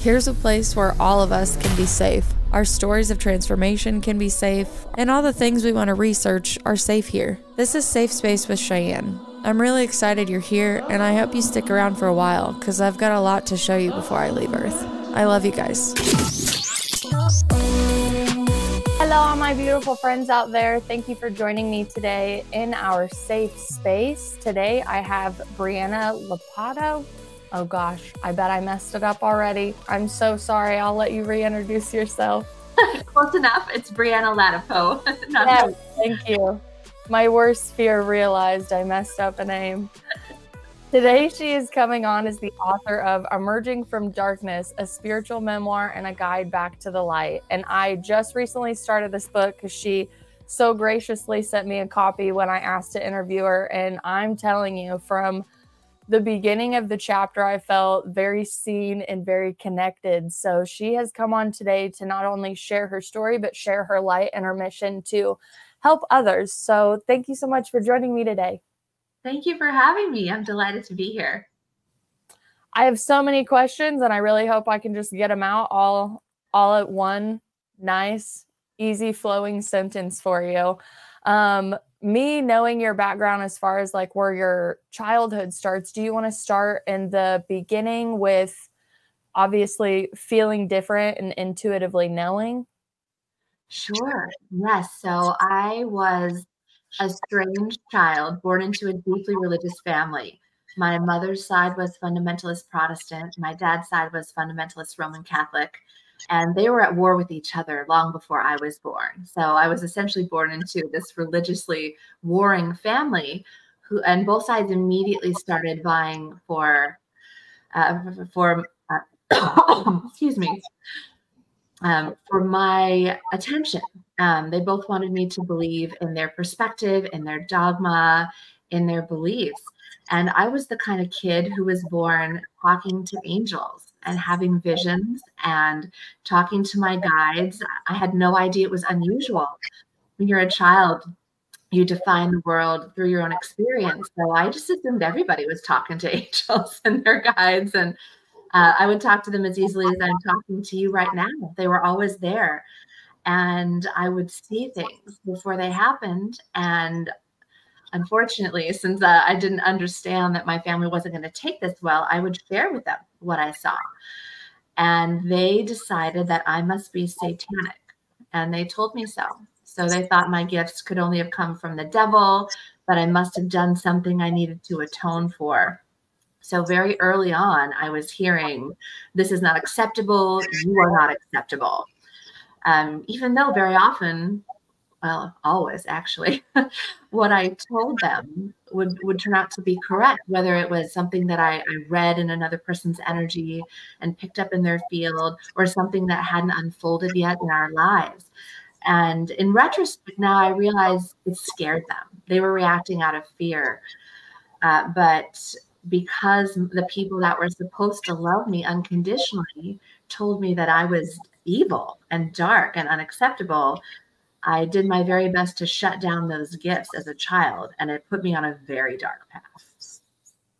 Here's a place where all of us can be safe. Our stories of transformation can be safe, and all the things we want to research are safe here. This is Safe Space with Cheyenne. I'm really excited you're here, and I hope you stick around for a while, because I've got a lot to show you before I leave Earth. I love you guys. Hello, all my beautiful friends out there. Thank you for joining me today in our safe space. Today I have Brianna Lopato. Oh gosh, I bet I messed it up already. I'm so sorry. I'll let you reintroduce yourself. Close enough. It's Brianna Latipo. Yeah, thank you. My worst fear realized I messed up a name. Today she is coming on as the author of Emerging from Darkness, a spiritual memoir and a guide back to the light. And I just recently started this book because she so graciously sent me a copy when I asked to interview her. And I'm telling you, from the beginning of the chapter, I felt very seen and very connected. So she has come on today to not only share her story, but share her light and her mission to help others. So thank you so much for joining me today. Thank you for having me. I'm delighted to be here. I have so many questions, and I really hope I can just get them out all at one nice, easy flowing sentence for you. Me knowing your background as far as like where your childhood starts, do you want to start in the beginning with obviously feeling different and intuitively knowing? Sure. Yes. So I was a strange child born into a deeply religious family. My mother's side was fundamentalist Protestant. My dad's side was fundamentalist Roman Catholic. And they were at war with each other long before I was born. So I was essentially born into this religiously warring family, and both sides immediately started vying for excuse me, for my attention. They both wanted me to believe in their perspective, in their dogma, in their beliefs. And I was the kind of kid who was born talking to angels and having visions and talking to my guides. I had no idea it was unusual. When you're a child, you define the world through your own experience. So I just assumed everybody was talking to angels and their guides. And I would talk to them as easily as I'm talking to you right now. They were always there. And I would see things before they happened. And unfortunately, since I didn't understand that my family wasn't going to take this well, I would share with them what I saw. And they decided that I must be satanic. And they told me so. So they thought my gifts could only have come from the devil, but I must have done something I needed to atone for. So very early on, I was hearing, this is not acceptable. You are not acceptable. Even though very often, well, always actually, what I told them would turn out to be correct, whether it was something that I read in another person's energy and picked up in their field, or something that hadn't unfolded yet in our lives. And in retrospect, now I realize it scared them. They were reacting out of fear. But because the people that were supposed to love me unconditionally told me that I was evil and dark and unacceptable, I did my very best to shut down those gifts as a child, and it put me on a very dark path.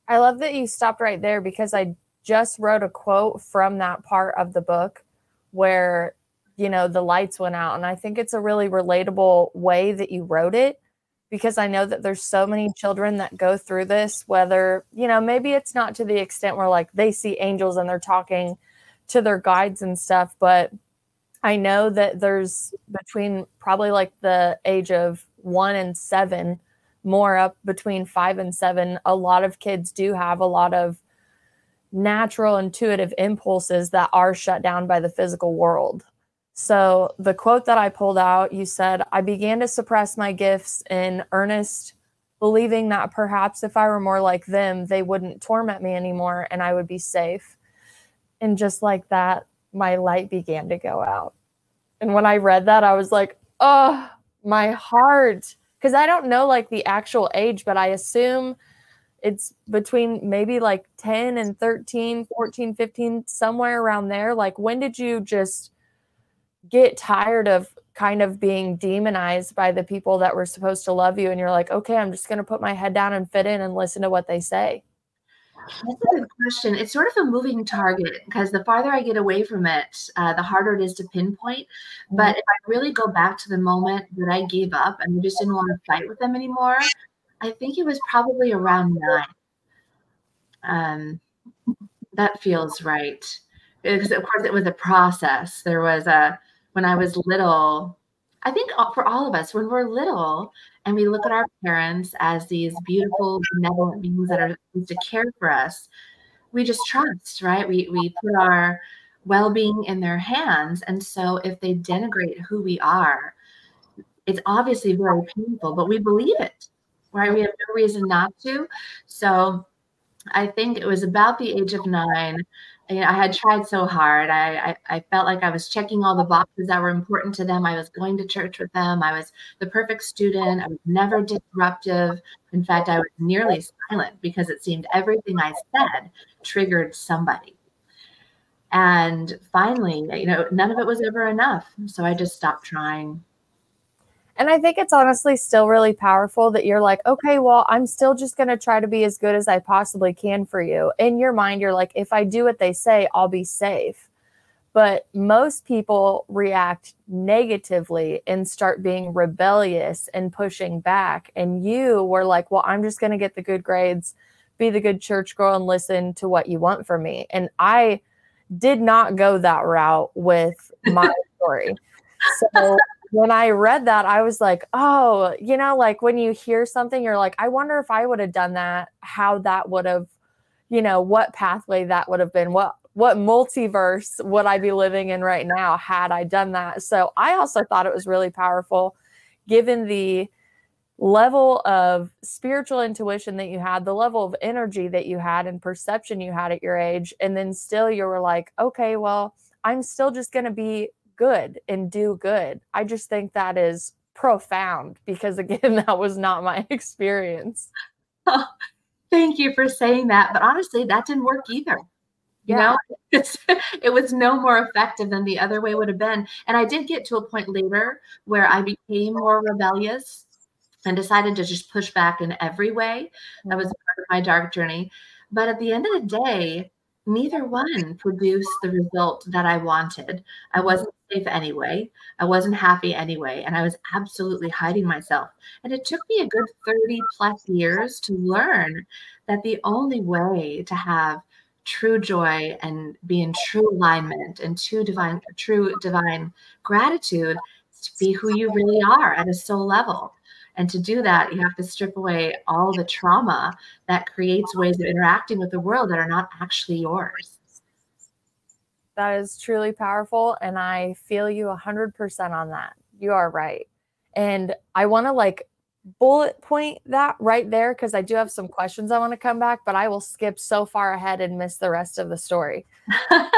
I love that you stopped right there, because I just wrote a quote from that part of the book where, you know, the lights went out. And I think it's a really relatable way that you wrote it, because I know that there's so many children that go through this, whether, you know, maybe it's not to the extent where like they see angels and they're talking to their guides and stuff, but I know that there's between probably like the age of 1 and 7, more up between 5 and 7, a lot of kids do have a lot of natural intuitive impulses that are shut down by the physical world. So the quote that I pulled out, you said, I began to suppress my gifts in earnest, believing that perhaps if I were more like them, they wouldn't torment me anymore and I would be safe. And just like that, my light began to go out. And when I read that, I was like, oh, my heart. Because I don't know like the actual age, but I assume it's between maybe like 10 and 13, 14, 15, somewhere around there. Like, when did you just get tired of kind of being demonized by the people that were supposed to love you? And you're like, okay, I'm just going to put my head down and fit in and listen to what they say. That's a good question. It's sort of a moving target because the farther I get away from it, the harder it is to pinpoint. But if I really go back to the moment that I gave up and I just didn't want to fight with them anymore, I think it was probably around 9. That feels right. Because of course it was a process. There was when I was little, I think for all of us, when we're little and we look at our parents as these beautiful, benevolent beings that are supposed to care for us, we just trust, right? We put our well-being in their hands. And so if they denigrate who we are, it's obviously very painful, but we believe it, right? We have no reason not to. So I think it was about the age of 9. I had tried so hard. I felt like I was checking all the boxes that were important to them. I was going to church with them. I was the perfect student. I was never disruptive. In fact, I was nearly silent because it seemed everything I said triggered somebody. And finally, none of it was ever enough. So I just stopped trying. And I think it's honestly still really powerful that you're like, okay, well, I'm still just going to try to be as good as I possibly can for you. In your mind, you're like, if I do what they say, I'll be safe. But most people react negatively and start being rebellious and pushing back. And you were like, well, I'm just going to get the good grades, be the good church girl, and listen to what you want from me. And I did not go that route with my story. So when I read that, I was like, oh, like when you hear something, you're like, I wonder if I would have done that, how that would have, what pathway that would have been, what multiverse would I be living in right now had I done that? So I also thought it was really powerful, given the level of spiritual intuition that you had, the level of energy that you had and perception you had at your age. And then still you were like, okay, well, I'm still just going to be good and do good. I just think that is profound because, again, that was not my experience. Oh, thank you for saying that. But honestly, that didn't work either. It was no more effective than the other way would have been. And I did get to a point later where I became more rebellious and decided to just push back in every way. That was part of my dark journey. But at the end of the day, neither one produced the result that I wanted. I wasn't safe anyway. I wasn't happy anyway. And I was absolutely hiding myself. And it took me a good 30 plus years to learn that the only way to have true joy and be in true alignment and true divine gratitude is to be who you really are at a soul level. And to do that, you have to strip away all the trauma that creates ways of interacting with the world that are not actually yours. That is truly powerful. And I feel you 100% on that. You are right. And I want to bullet point that right there because I do have some questions I want to come back, but I will skip so far ahead and miss the rest of the story. There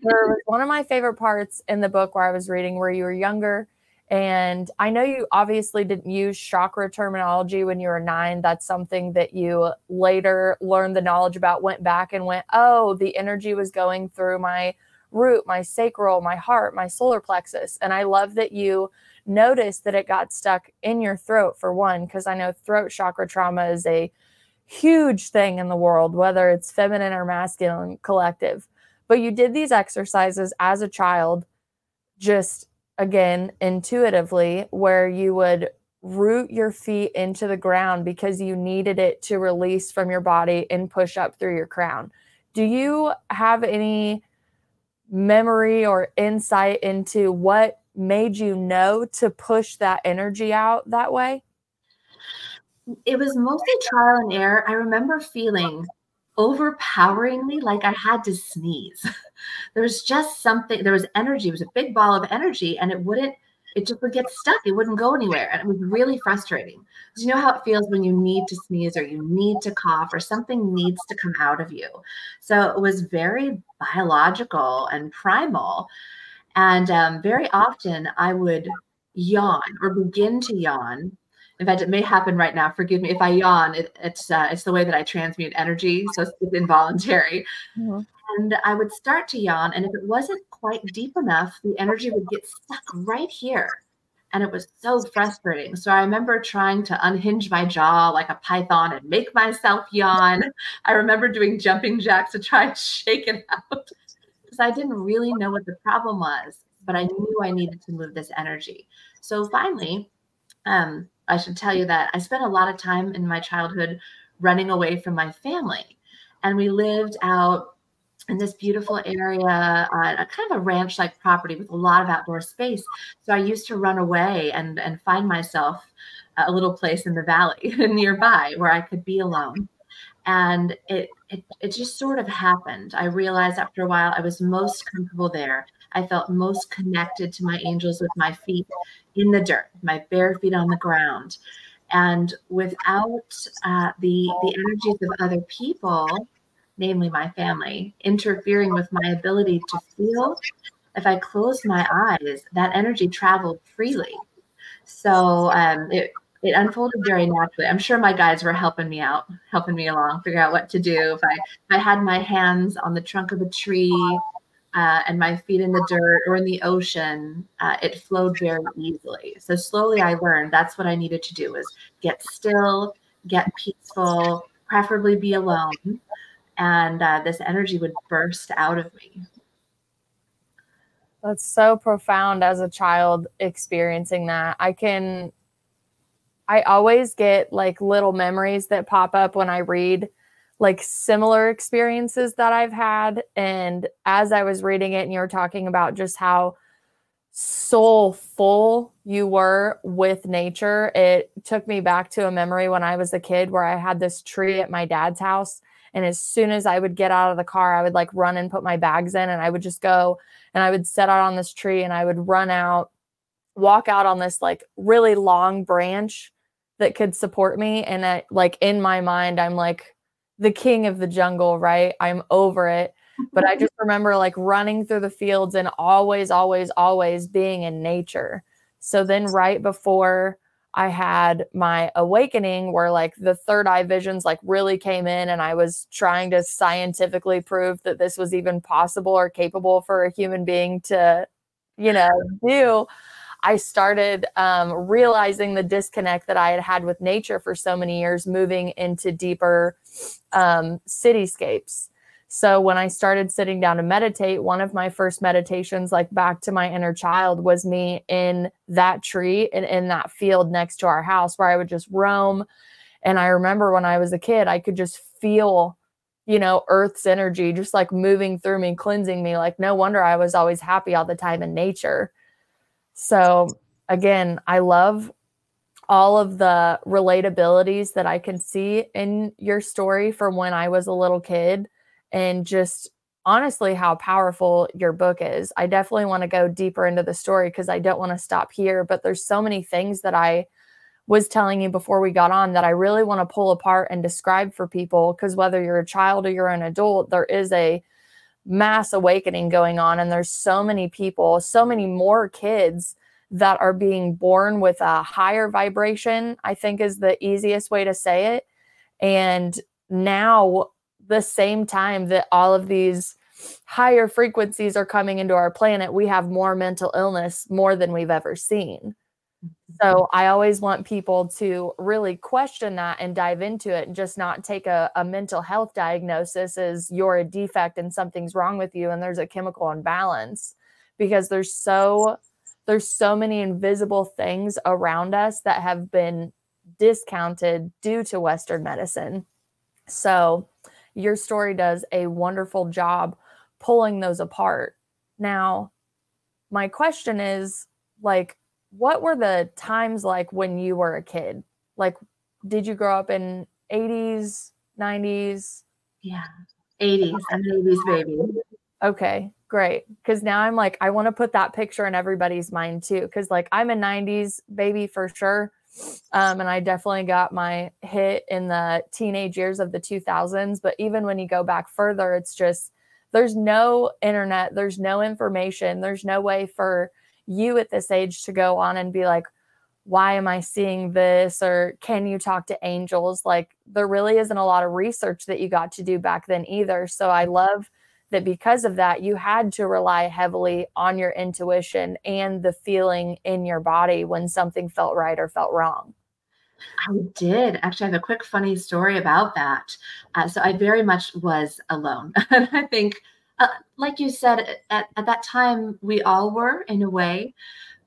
was one of my favorite parts in the book where I was reading where you were younger. And I know you obviously didn't use chakra terminology when you were 9. That's something that you later learned the knowledge about, went back and went, oh, the energy was going through my root, my sacral, my heart, my solar plexus. And I love that you noticed that it got stuck in your throat, for one, because I know throat chakra trauma is a huge thing in the world, whether it's feminine or masculine collective. But you did these exercises as a child, just again, intuitively, where you would root your feet into the ground because you needed it to release from your body and push up through your crown. Do you have any memory or insight into what made you know to push that energy out that way? It was mostly trial and error. I remember feeling overpoweringly like I had to sneeze. There was just something, there was energy. It was a big ball of energy and it just would get stuck. It wouldn't go anywhere. And it was really frustrating. Because you know how it feels when you need to sneeze or you need to cough or something needs to come out of you. So it was very biological and primal. And very often I would yawn or begin to yawn. In fact, it may happen right now. Forgive me if I yawn. It's the way that I transmute energy, so it's involuntary. Mm-hmm. And I would start to yawn, and if it wasn't quite deep enough, the energy would get stuck right here. And it was so frustrating. So I remember trying to unhinge my jaw like a python and make myself yawn. I remember doing jumping jacks to try and shake it out because I didn't really know what the problem was, but I knew I needed to move this energy. So finally, I should tell you that I spent a lot of time in my childhood running away from my family. And we lived out in this beautiful area on a kind of a ranch-like property with a lot of outdoor space. So I used to run away and find myself a little place in the valley nearby where I could be alone. And it just sort of happened. I realized after a while I was most comfortable there. I felt most connected to my angels with my feet in the dirt, my bare feet on the ground. And without the energies of other people, namely my family, interfering with my ability to feel, if I closed my eyes, that energy traveled freely. So it unfolded very naturally. I'm sure my guides were helping me out, helping me along, figure out what to do. If I had my hands on the trunk of a tree and my feet in the dirt or in the ocean, it flowed very easily. So slowly I learned that's what I needed to do, is get still, get peaceful, preferably be alone. And this energy would burst out of me. That's so profound as a child experiencing that. I always get like little memories that pop up when I read like similar experiences that I've had. And as I was reading it and you were talking about just how soulful you were with nature, it took me back to a memory when I was a kid where I had this tree at my dad's house. And as soon as I would get out of the car, I would like run and put my bags in, and I would just go and I would set out on this tree and I would run out, walk out on this like really long branch that could support me. And I, like in my mind, I'm like the king of the jungle, right? I'm over it. But I just remember like running through the fields and always, always, always being in nature. So then right before I had my awakening, where like the third eye visions like really came in, and I was trying to scientifically prove that this was even possible or capable for a human being to, you know, do. I started realizing the disconnect that I had had with nature for so many years, moving into deeper cityscapes. So when I started sitting down to meditate, one of my first meditations, like back to my inner child, was me in that tree and in that field next to our house where I would just roam. And I remember when I was a kid, I could just feel, you know, Earth's energy just like moving through me, cleansing me. Like no wonder I was always happy all the time in nature. So again, I love all of the relatabilities that I can see in your story from when I was a little kid, and just honestly how powerful your book is. I definitely want to go deeper into the story because I don't want to stop here, but there's so many things that I was telling you before we got on that I really want to pull apart and describe for people, because whether you're a child or you're an adult, there is a mass awakening going on. And there's so many people, so many more kids that are being born with a higher vibration, I think is the easiest way to say it. And now, the same time that all of these higher frequencies are coming into our planet, we have more mental illness, more than we've ever seen. So I always want people to really question that and dive into it, and just not take a mental health diagnosis as you're a defect and something's wrong with you and there's a chemical imbalance, because there's so many invisible things around us that have been discounted due to Western medicine. So your story does a wonderful job pulling those apart. Now, my question is, like, what were the times like when you were a kid? Like, did you grow up in 80s, 90s? Yeah, 80s. I'm an 80s baby. Okay, great. Because now I'm like, I want to put that picture in everybody's mind too. Because like I'm a 90s baby for sure. And I definitely got my hit in the teenage years of the 2000s. But even when you go back further, it's just, there's no internet, there's no information, there's no way for you at this age to go on and be like, why am I seeing this? Or can you talk to angels? Like there really isn't a lot of research that you got to do back then either. So I love that because of that, you had to rely heavily on your intuition and the feeling in your body when something felt right or felt wrong. I did. Actually, I have a quick funny story about that. So I very much was alone. And I think, like you said, at that time, we all were in a way,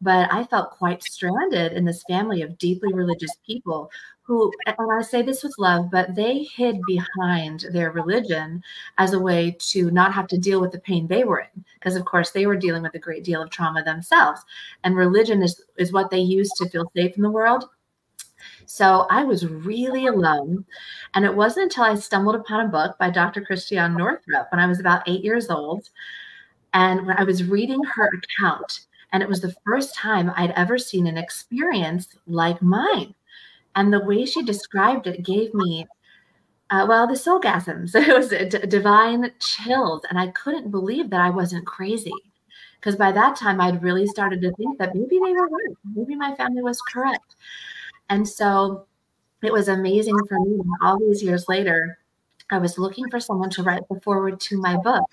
but I felt quite stranded in this family of deeply religious people who, and I say this with love, but they hid behind their religion as a way to not have to deal with the pain they were in. Because, of course, they were dealing with a great deal of trauma themselves. And religion is what they used to feel safe in the world. So I was really alone. And it wasn't until I stumbled upon a book by Dr. Christiane Northrup when I was about 8 years old. And when I was reading her account, and it was the first time I'd ever seen an experience like mine. And the way she described it gave me, this orgasms. It was divine chills. And I couldn't believe that I wasn't crazy. Because by that time, I'd really started to think that maybe they were right. Maybe my family was correct. And so it was amazing for me. All these years later, I was looking for someone to write the foreword to my book.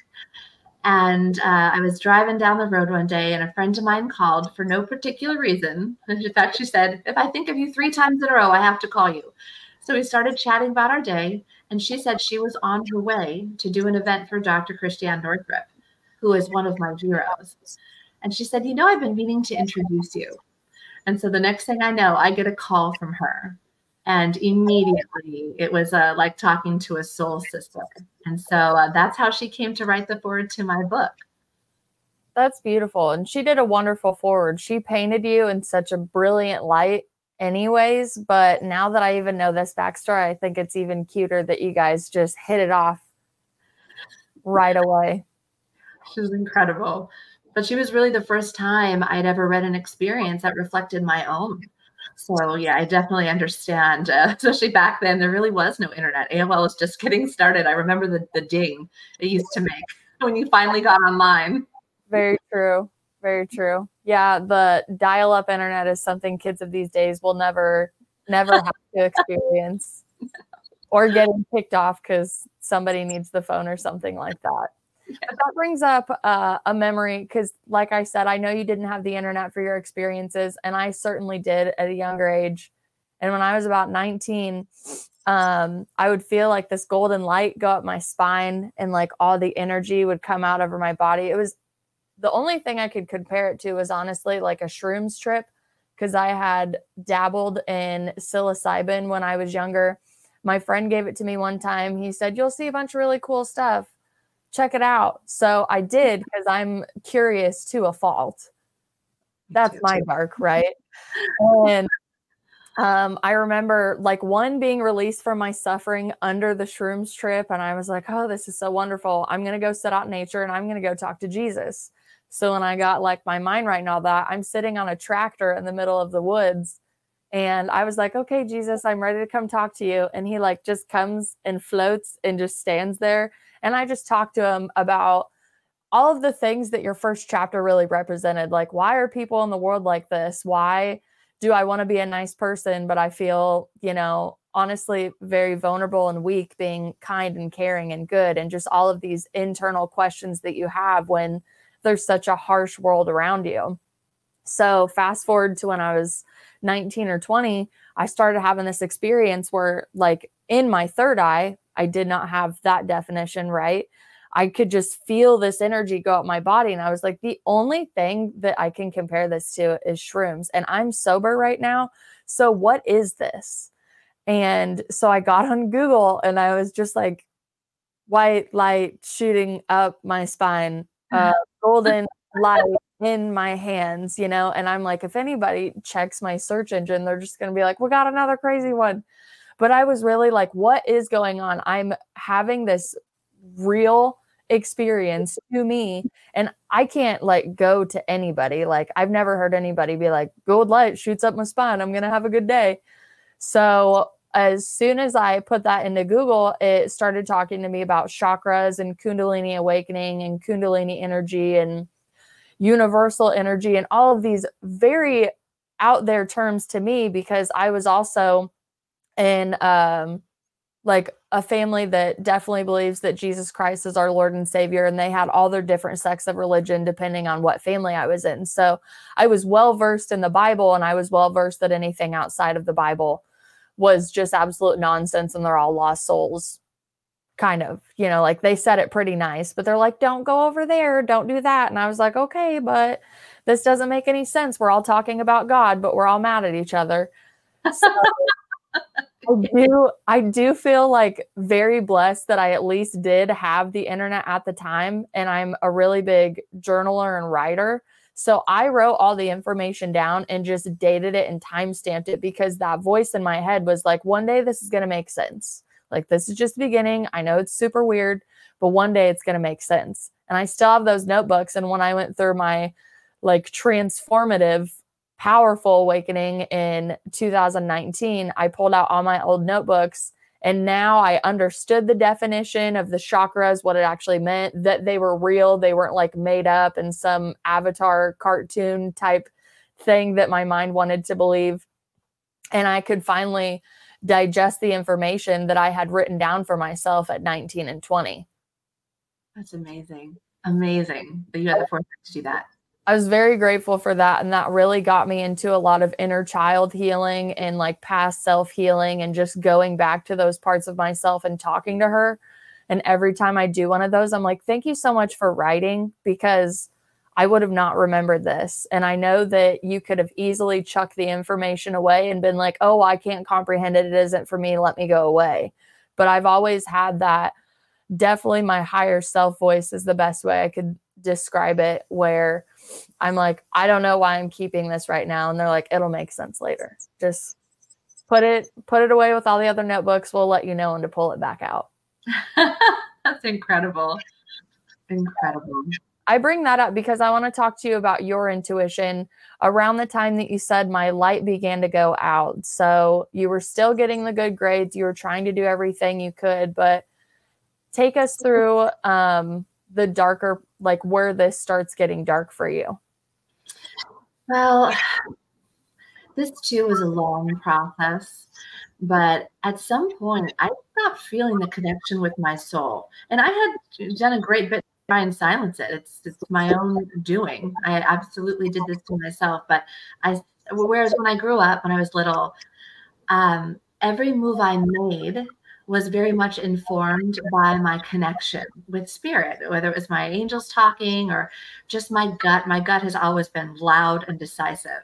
And I was driving down the road one day, and a friend of mine called for no particular reason. In fact, she said, if I think of you 3 times in a row, I have to call you. So we started chatting about our day, and she said she was on her way to do an event for Dr. Christiane Northrup, who is one of my heroes. And she said, I've been meaning to introduce you. And so the next thing I know, I get a call from her. And immediately it was like talking to a soul sister. And so that's how she came to write the foreword to my book. That's beautiful. And she did a wonderful foreword. She painted you in such a brilliant light anyways. But now that I even know this backstory, I think it's even cuter that you guys just hit it off right away. She was incredible. But she was really the first time I'd ever read an experience that reflected my own. So yeah, I definitely understand, especially back then, there really was no internet. AOL was just getting started. I remember the ding it used to make when you finally got online. Very true. Very true. Yeah, the dial-up internet is something kids of these days will never have to experience. Or getting kicked off because somebody needs the phone or something like that. But that brings up a memory because, like I said, I know you didn't have the internet for your experiences, and I certainly did at a younger age. And when I was about 19, I would feel like this golden light go up my spine, and like all the energy would come out over my body. It was the only thing I could compare it to was honestly like a shrooms trip because I had dabbled in psilocybin when I was younger. My friend gave it to me one time. He said, "You'll see a bunch of really cool stuff. Check it out." So I did because I'm curious to a fault. That's my dark, right? And I remember like one being released from my suffering under the shrooms trip. And I was like, oh, this is so wonderful. I'm going to go sit out in nature and I'm going to go talk to Jesus. So when I got like my mind right and all that, I'm sitting on a tractor in the middle of the woods. And I was like, okay, Jesus, I'm ready to come talk to you. And he like just comes and floats and just stands there. And I just talked to him about all of the things that your first chapter really represented. Like, why are people in the world like this? Why do I want to be a nice person, but I feel, honestly, very vulnerable and weak being kind and caring and good, and just all of these internal questions that you have when there's such a harsh world around you. So fast forward to when I was 19 or 20, I started having this experience where like in my third eye, I did not have that definition, right? I could just feel this energy go up my body. And I was like, the only thing that I can compare this to is shrooms. And I'm sober right now. So what is this? And so I got on Google and I was just like, white light shooting up my spine, golden light in my hands, and I'm like, if anybody checks my search engine, they're just going to be like, we got another crazy one. But I was really like, what is going on? I'm having this real experience to me, and I can't like go to anybody. Like I've never heard anybody be like, gold light shoots up my spine, I'm going to have a good day. So as soon as I put that into Google, it started talking to me about chakras and Kundalini awakening and Kundalini energy and universal energy and all of these very out there terms to me, because I was also in like a family that definitely believes that Jesus Christ is our Lord and Savior, and they had all their different sects of religion depending on what family I was in. So I was well versed in the Bible, and I was well versed that anything outside of the Bible was just absolute nonsense, and they're all lost souls. Kind of, you know, like they said it pretty nice, but they're like, don't go over there, don't do that. And I was like, okay, but this doesn't make any sense. We're all talking about God, but we're all mad at each other. So I do feel like very blessed that I at least did have the internet at the time. And I'm a really big journaler and writer. So I wrote all the information down and just dated it and time-stamped it, because that voice in my head was like, one day this is going to make sense. Like, this is just the beginning. I know it's super weird, but one day it's going to make sense. And I still have those notebooks. And when I went through my like transformative, powerful awakening in 2019, I pulled out all my old notebooks, and now I understood the definition of the chakras, what it actually meant, that they were real. They weren't like made up in some Avatar cartoon type thing that my mind wanted to believe. And I could finally digest the information that I had written down for myself at 19 and 20. That's amazing. Amazing that you had the foresight to do that. I was very grateful for that. And that really got me into a lot of inner child healing and like past self healing, and just going back to those parts of myself and talking to her. And every time I do one of those, I'm like, thank you so much for writing, because I would have not remembered this. And I know that you could have easily chucked the information away and been like, oh, I can't comprehend it. It isn't for me. Let me go away. But I've always had that. Definitely my higher self voice is the best way I could describe it, where I'm like, I don't know why I'm keeping this right now. And they're like, it'll make sense later. Just put it away with all the other notebooks. We'll let you know when to pull it back out. That's incredible. Incredible. I bring that up because I want to talk to you about your intuition around the time that you said my light began to go out. So you were still getting the good grades. You were trying to do everything you could, but take us through the darker, like where this starts getting dark for you. Well, this too was a long process, but at some point I stopped feeling the connection with my soul. And I had done a great bit to try and silence it. It's my own doing. I absolutely did this to myself. But whereas when I grew up, when I was little, every move I made was very much informed by my connection with spirit, whether it was my angels talking or just my gut. My gut has always been loud and decisive.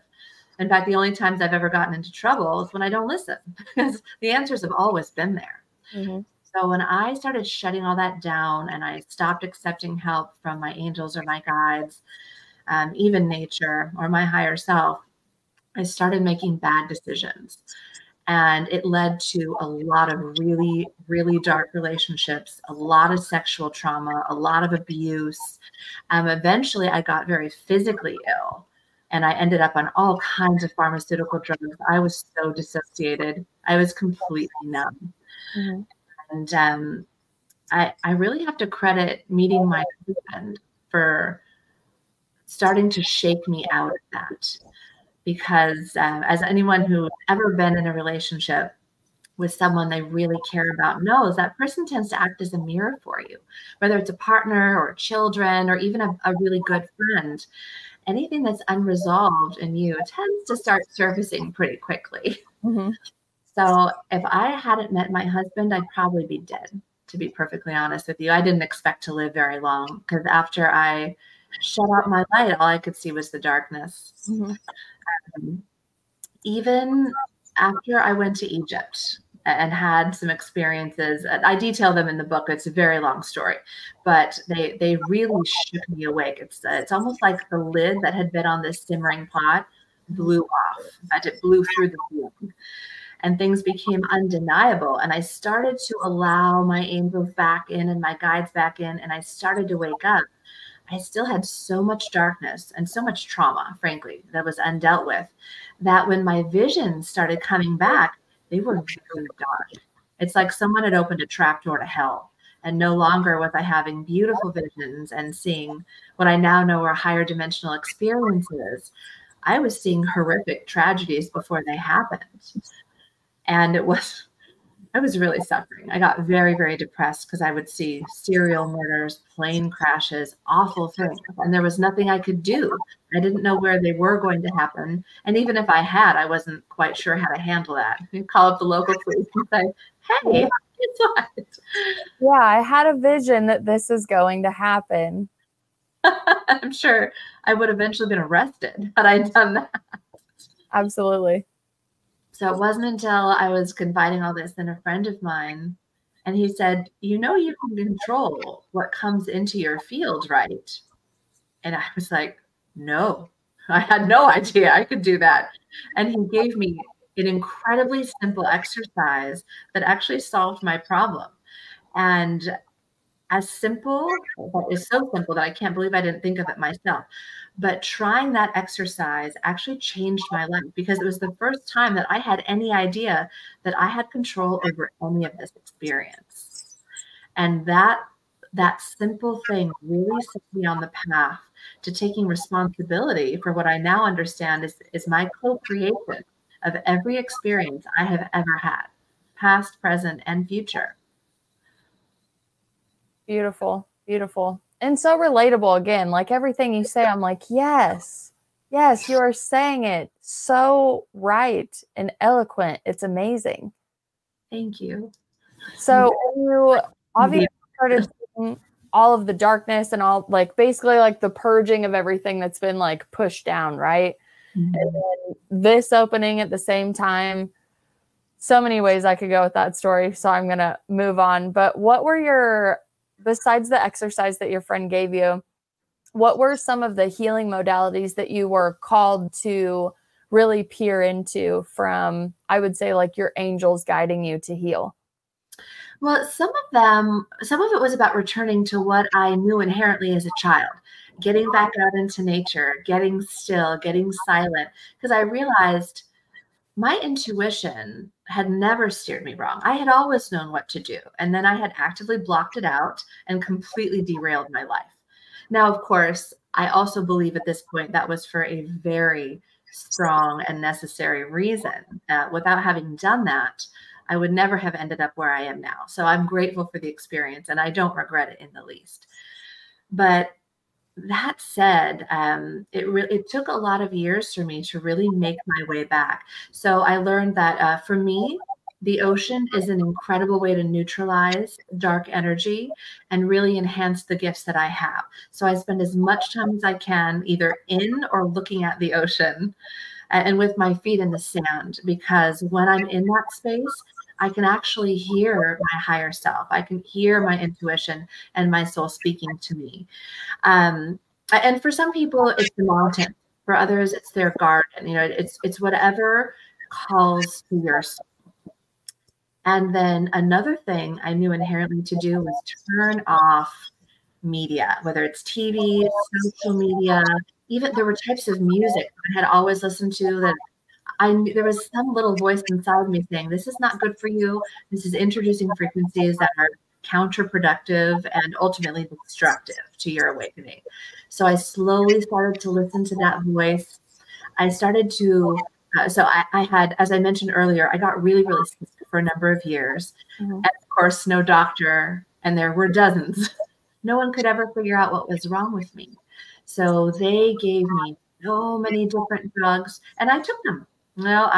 In fact, the only times I've ever gotten into trouble is when I don't listen, because the answers have always been there. Mm-hmm. So when I started shutting all that down and I stopped accepting help from my angels or my guides, even nature or my higher self, I started making bad decisions. And it led to a lot of really, really dark relationships, a lot of sexual trauma, a lot of abuse. Eventually, I got very physically ill, and I ended up on all kinds of pharmaceutical drugs. I was so dissociated. I was completely numb. Mm-hmm. And I really have to credit meeting my husband for starting to shake me out of that. Because as anyone who's ever been in a relationship with someone they really care about knows, that person tends to act as a mirror for you, whether it's a partner or children or even a really good friend. Anything that's unresolved in you tends to start surfacing pretty quickly. Mm-hmm. So if I hadn't met my husband, I'd probably be dead, to be perfectly honest with you. I didn't expect to live very long, because after I shut out my light, all I could see was the darkness. Mm-hmm. Even after I went to Egypt and had some experiences, I detail them in the book. It's a very long story, but they really shook me awake. It's almost like the lid that had been on this simmering pot blew off. In fact, it blew through the ceiling, and things became undeniable. And I started to allow my angels back in and my guides back in, and I started to wake up. I still had so much darkness and so much trauma, frankly, that was undealt with, that when my visions started coming back, they were very dark. It's like someone had opened a trapdoor to hell, and no longer was I having beautiful visions and seeing what I now know are higher dimensional experiences. I was seeing horrific tragedies before they happened. And it was I was really suffering. I got very, very depressed because I would see serial murders, plane crashes, awful things. And there was nothing I could do. I didn't know where they were going to happen. And even if I had, I wasn't quite sure how to handle that. You call up the local police and say, hey, guess what? Yeah, I had a vision that this is going to happen. I'm sure I would eventually been arrested had I done that. Absolutely. So it wasn't until I was confiding all this in a friend of mine, and he said, you know, you can control what comes into your field, right? And I was like, no, I had no idea I could do that. And he gave me an incredibly simple exercise that actually solved my problem. And as simple, but it's so simple that I can't believe I didn't think of it myself. But trying that exercise actually changed my life because it was the first time that I had any idea that I had control over any of this experience. And that simple thing really set me on the path to taking responsibility for what I now understand is my co-creation of every experience I have ever had, past, present, and future. Beautiful, beautiful. And so relatable again. Like everything you say, I'm like, yes, you are saying it so right and eloquent. It's amazing. Thank you. So when you obviously started seeing all of the darkness and all, like basically like the purging of everything that's been like pushed down, right? Mm-hmm. And then this opening at the same time. So many ways I could go with that story. So I'm going to move on. But what were besides the exercise that your friend gave you, what were some of the healing modalities that you were called to really peer into from, I would say, like your angels guiding you to heal? Well, some of it was about returning to what I knew inherently as a child, getting back out into nature, getting still, getting silent, because I realized my intuition had never steered me wrong. I had always known what to do. And then I had actively blocked it out and completely derailed my life. Now, of course, I also believe at this point that was for a very strong and necessary reason. Without having done that, I would never have ended up where I am now. So I'm grateful for the experience and I don't regret it in the least. But that said, it took a lot of years for me to really make my way back. So I learned that for me, the ocean is an incredible way to neutralize dark energy and really enhance the gifts that I have. So I spend as much time as I can either in or looking at the ocean and with my feet in the sand, because when I'm in that space, I can actually hear my higher self. I can hear my intuition and my soul speaking to me. And for some people, it's the mountain. For others, it's their garden. You know, it's whatever calls to your soul. And then another thing I knew inherently to do was turn off media, whether it's TV, social media, even there were types of music I had always listened to that there was some little voice inside me saying, this is not good for you. This is introducing frequencies that are counterproductive and ultimately destructive to your awakening. So I slowly started to listen to that voice. I started to, I had, as I mentioned earlier, I got really, really sick for a number of years. Mm-hmm. And of course, no doctor, and there were dozens. No one could ever figure out what was wrong with me. So they gave me so many different drugs and I took them. Well,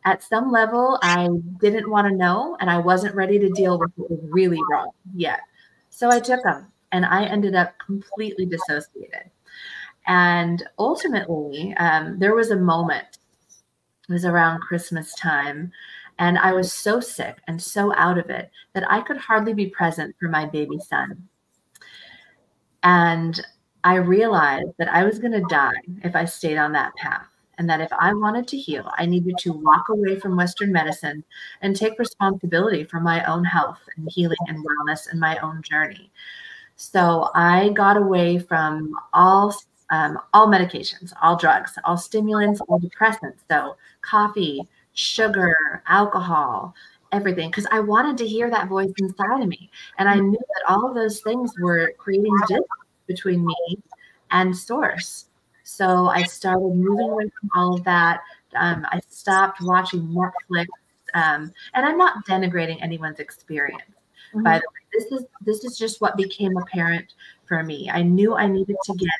at some level, I didn't want to know, and I wasn't ready to deal with what was really wrong yet. So I took them, and I ended up completely dissociated. And ultimately, there was a moment, it was around Christmas time, and I was so sick and so out of it that I could hardly be present for my baby son. And I realized that I was going to die if I stayed on that path. And that if I wanted to heal, I needed to walk away from Western medicine and take responsibility for my own health and healing and wellness and my own journey. So I got away from all medications, all drugs, all stimulants, all depressants. So coffee, sugar, alcohol, everything, because I wanted to hear that voice inside of me. And I knew that all of those things were creating distance between me and source. So I started moving away from all of that. I stopped watching Netflix And I'm not denigrating anyone's experience. Mhm. By the way, this is just what became apparent for me. I knew I needed to get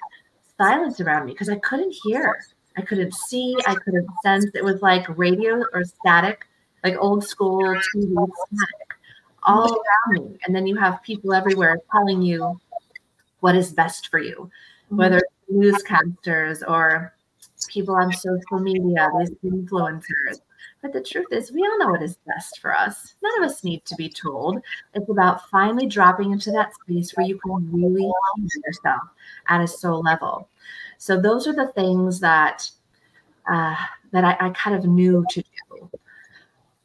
silence around me because I couldn't hear. I couldn't see. I couldn't sense. It was like radio or static, like old school TV static all around me. And then you have people everywhere telling you what is best for you, whether it's newscasters or people on social media, these influencers. But the truth is, we all know what is best for us. None of us need to be told. It's about finally dropping into that space where you can really hear yourself at a soul level. So those are the things that I kind of knew to do.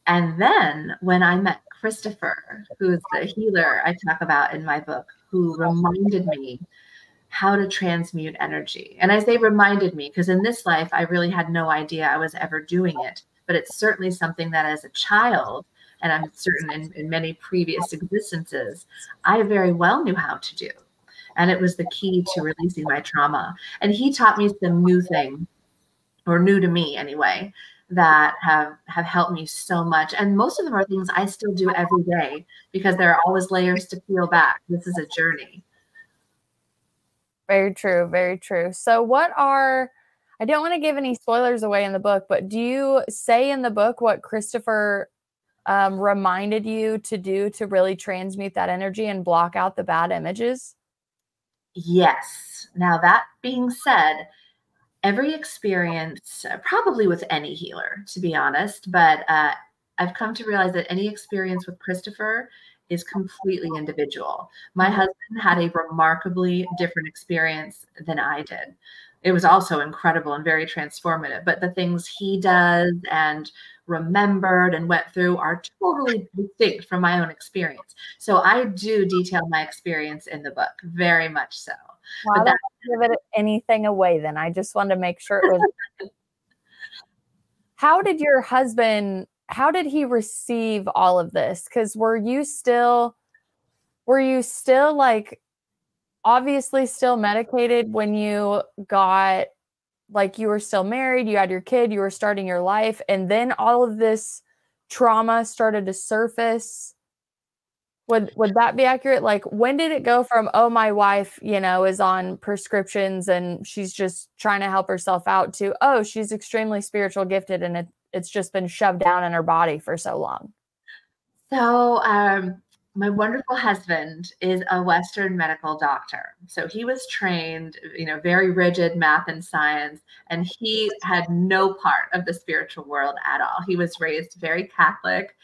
And then when I met Christopher, who's the healer I talk about in my book, who reminded me how to transmute energy. And I say reminded me because in this life, I really had no idea I was ever doing it. But it's certainly something that as a child, and I'm certain in many previous existences, I very well knew how to do. And it was the key to releasing my trauma. And he taught me some new things, or new to me anyway, that have helped me so much. And most of them are things I still do every day because there are always layers to peel back. This is a journey. Very true. Very true. So I don't want to give any spoilers away in the book, but do you say in the book what Christopher reminded you to do to really transmute that energy and block out the bad images? Yes. Now, that being said, every experience, probably with any healer, to be honest, but I've come to realize that any experience with Christopher is completely individual. My husband had a remarkably different experience than I did. It was also incredible and very transformative, but the things he does and remembered and went through are totally distinct from my own experience. So I do detail my experience in the book, very much so. Well, but I don't give it anything away then. I just wanted to make sure it was. How did your husband, how did he receive all of this? Because were you still like obviously still medicated when you got, like, you were still married, you had your kid, you were starting your life, and then all of this trauma started to surface? Would that be accurate? Like, when did it go from, oh, my wife, is on prescriptions and she's just trying to help herself out, to, oh, she's extremely spiritual gifted and it's just been shoved down in her body for so long? So my wonderful husband is a Western medical doctor. So he was trained, very rigid math and science, and he had no part of the spiritual world at all. He was raised very Catholic,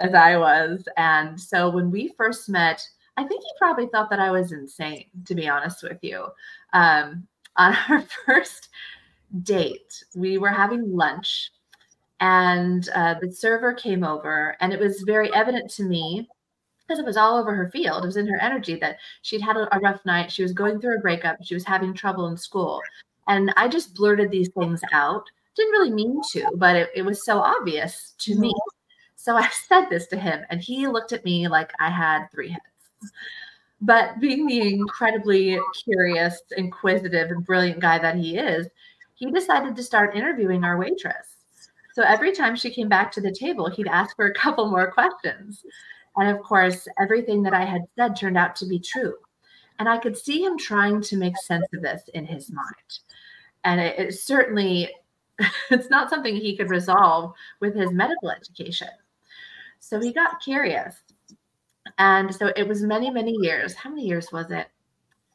as I was. And so when we first met, I think he probably thought that I was insane, to be honest with you. On our first date, we were having lunch, and the server came over, and it was very evident to me, because it was all over her field, it was in her energy, that she'd had a rough night. She was going through a breakup. She was having trouble in school. And I just blurted these things out. Didn't really mean to, but it was so obvious to me. So I said this to him, and he looked at me like I had 3 heads. But being the incredibly curious, inquisitive, and brilliant guy that he is, he decided to start interviewing our waitress. So every time she came back to the table, he'd ask her a couple more questions. And of course, everything that I had said turned out to be true. And I could see him trying to make sense of this in his mind. And it certainly, it's not something he could resolve with his medical education. So he got curious. And so it was many, many years. How many years was it?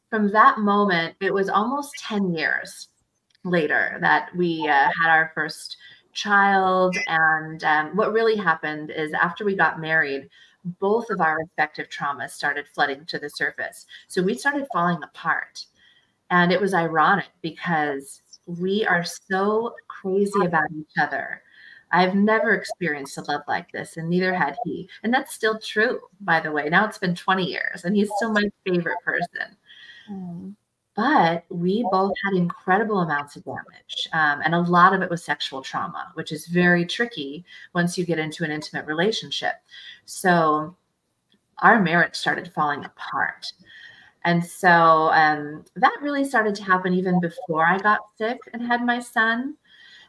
From that moment, it was almost 10 years later that we had our first child. And what really happened is, after we got married, both of our respective traumas started flooding to the surface. So we started falling apart. And it was ironic because we are so crazy about each other. I've never experienced a love like this, and neither had he. And that's still true, by the way. Now it's been 20 years, and he's still my favorite person. But we both had incredible amounts of damage, and a lot of it was sexual trauma, which is very tricky once you get into an intimate relationship. So our marriage started falling apart. And so that really started to happen even before I got sick and had my son.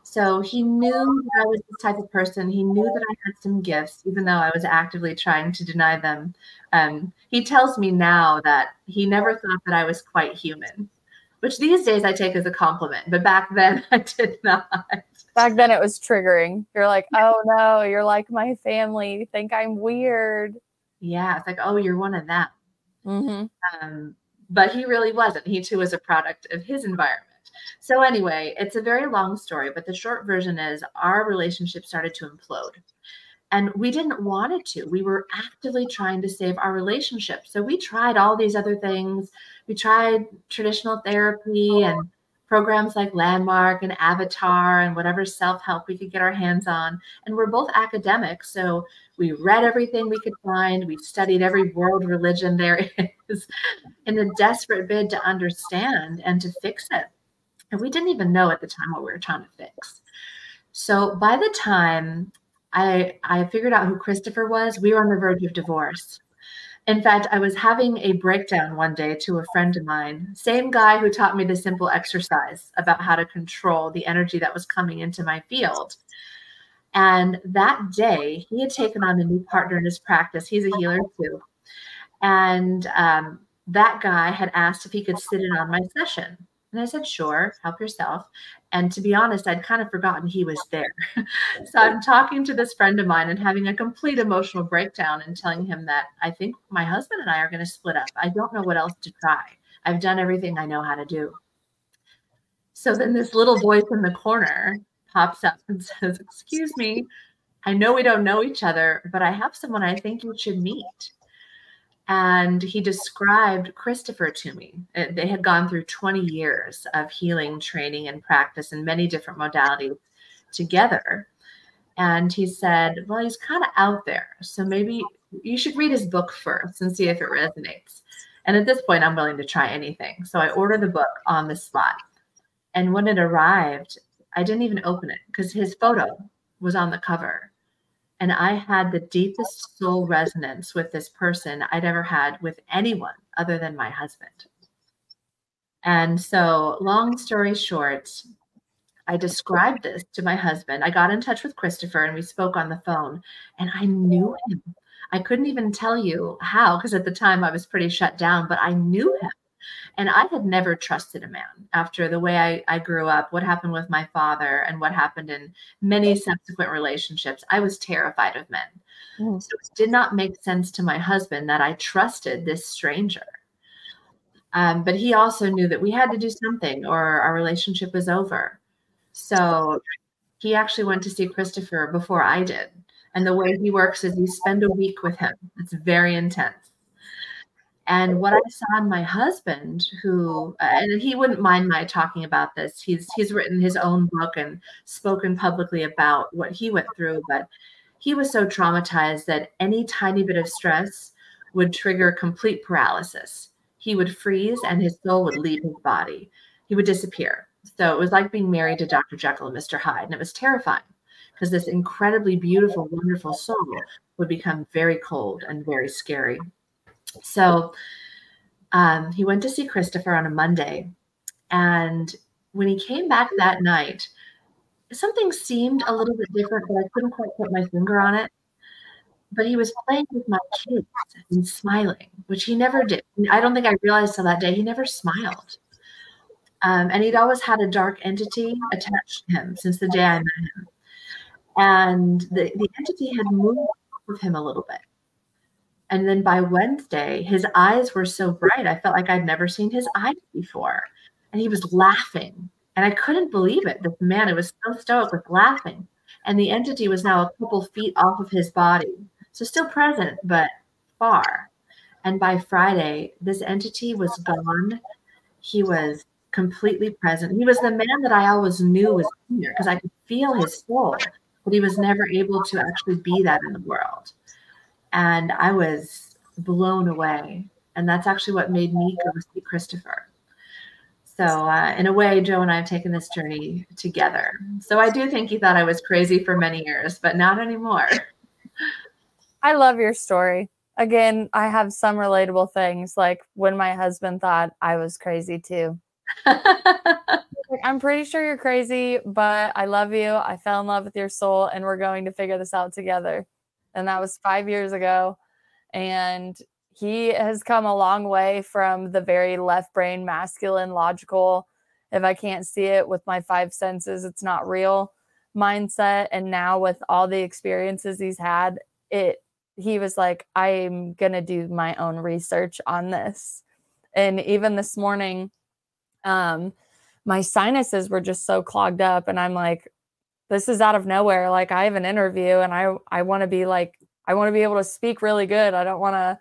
So he knew that I was this type of person. He knew that I had some gifts, even though I was actively trying to deny them. He tells me now that he never thought that I was quite human, which these days I take as a compliment. But back then I did not. Back then it was triggering. You're like, oh no, you're like my family. You think I'm weird. Yeah, it's like, oh, you're one of them. Mm-hmm. But he really wasn't. He too was a product of his environment. So anyway, it's a very long story, but the short version is our relationship started to implode. And we didn't want it to. We were actively trying to save our relationship. So we tried all these other things. We tried traditional therapy and programs like Landmark and Avatar and whatever self-help we could get our hands on. And we're both academics. So we read everything we could find. We studied every world religion there is in a desperate bid to understand and to fix it. And we didn't even know at the time what we were trying to fix. So by the time I figured out who Christopher was, we were on the verge of divorce. In fact, I was having a breakdown one day to a friend of mine, same guy who taught me the simple exercise about how to control the energy that was coming into my field. And that day, he had taken on a new partner in his practice. He's a healer too. And that guy had asked if he could sit in on my session. And I said, sure, help yourself. And to be honest, I'd kind of forgotten he was there. So I'm talking to this friend of mine and having a complete emotional breakdown and telling him that I think my husband and I are going to split up. I don't know what else to try. I've done everything I know how to do. So then this little voice in the corner pops up and says, excuse me, I know we don't know each other, but I have someone I think you should meet. And he described Christopher to me. They had gone through 20 years of healing, training, and practice in many different modalities together. And he said, well, he's kind of out there. So maybe you should read his book first and see if it resonates. And at this point, I'm willing to try anything. So I ordered the book on the spot. And when it arrived, I didn't even open it because his photo was on the cover. And I had the deepest soul resonance with this person I'd ever had with anyone other than my husband. And so, long story short, I described this to my husband. I got in touch with Christopher and we spoke on the phone, and I knew him. I couldn't even tell you how, because at the time I was pretty shut down, but I knew him. And I had never trusted a man after the way I grew up, what happened with my father and what happened in many subsequent relationships. I was terrified of men. So it did not make sense to my husband that I trusted this stranger. But he also knew that we had to do something or our relationship was over. So he actually went to see Christopher before I did. And the way he works is you spend a week with him. It's very intense. And what I saw in my husband, who, and he wouldn't mind my talking about this. He's written his own book and spoken publicly about what he went through, but he was so traumatized that any tiny bit of stress would trigger complete paralysis. He would freeze and his soul would leave his body. He would disappear. So it was like being married to Dr. Jekyll and Mr. Hyde. And it was terrifying because this incredibly beautiful, wonderful soul would become very cold and very scary. So he went to see Christopher on a Monday. And when he came back that night, something seemed a little bit different, but I couldn't quite put my finger on it. But he was playing with my kids and smiling, which he never did. I don't think I realized till that day he never smiled. And he'd always had a dark entity attached to him since the day I met him. And the entity had moved with him a little bit. And then by Wednesday, his eyes were so bright, I felt like I'd never seen his eyes before. And he was laughing. And I couldn't believe it. This man, it was so stoic with laughing. And the entity was now a couple feet off of his body. So still present, but far. And by Friday, this entity was gone. He was completely present. He was the man that I always knew was here because I could feel his soul, but he was never able to actually be that in the world. And I was blown away. And that's actually what made me go see Christopher. So in a way, Joe and I have taken this journey together. So I do think he thought I was crazy for many years, but not anymore. I love your story. Again, I have some relatable things, like when my husband thought I was crazy too. like, I'm pretty sure you're crazy, but I love you. I fell in love with your soul, and we're going to figure this out together. And that was 5 years ago. And he has come a long way from the very left brain, masculine, logical, if I can't see it with my five senses, it's not real mindset. And now with all the experiences he's had, he was like, I'm going to do my own research on this. And even this morning, my sinuses were just so clogged up, and I'm like, this is out of nowhere. Like, I have an interview, and I want to be able to speak really good. I don't want to,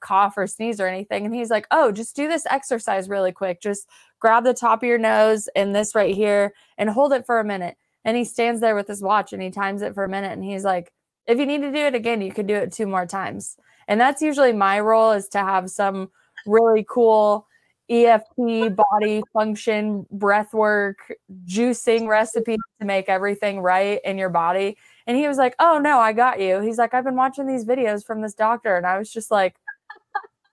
cough or sneeze or anything. And he's like, oh, just do this exercise really quick. Just grab the top of your nose and this right here and hold it for a minute. And he stands there with his watch and he times it for a minute. And he's like, if you need to do it again, you can do it 2 more times. And that's usually my role, is to have some really cool EFT body function, breath work, juicing recipe to make everything right in your body. And he was like, oh no, I got you. He's like, I've been watching these videos from this doctor. And I was just like,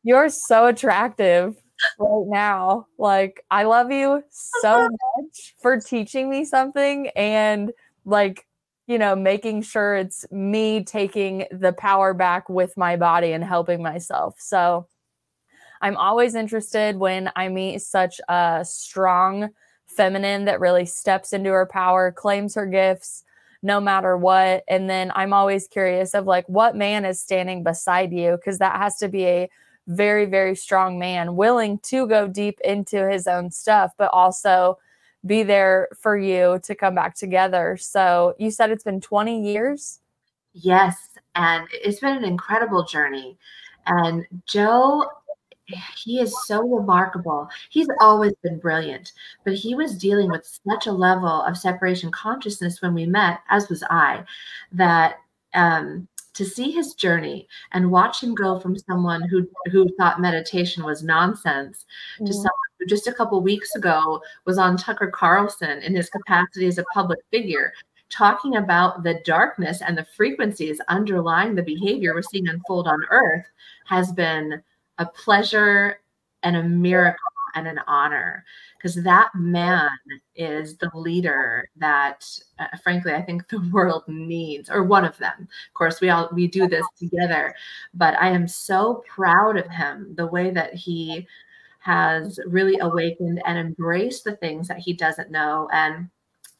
you're so attractive right now. Like, I love you so much for teaching me something, and like, making sure it's me taking the power back with my body and helping myself. So I'm always interested when I meet such a strong feminine that really steps into her power, claims her gifts, no matter what. And then I'm always curious of like, what man is standing beside you? Because that has to be a very, very strong man, willing to go deep into his own stuff, but also be there for you to come back together. So you said it's been 20 years? Yes. And it's been an incredible journey. And Joe, he is so remarkable. He's always been brilliant, but he was dealing with such a level of separation consciousness when we met, as was I, that to see his journey and watch him go from someone who thought meditation was nonsense to someone who just a couple weeks ago was on Tucker Carlson in his capacity as a public figure, talking about the darkness and the frequencies underlying the behavior we're seeing unfold on Earth, has been a pleasure and a miracle and an honor, because that man is the leader that, frankly, I think the world needs, or one of them. Of course, we do this together, but I am so proud of him, the way that he has really awakened and embraced the things that he doesn't know. And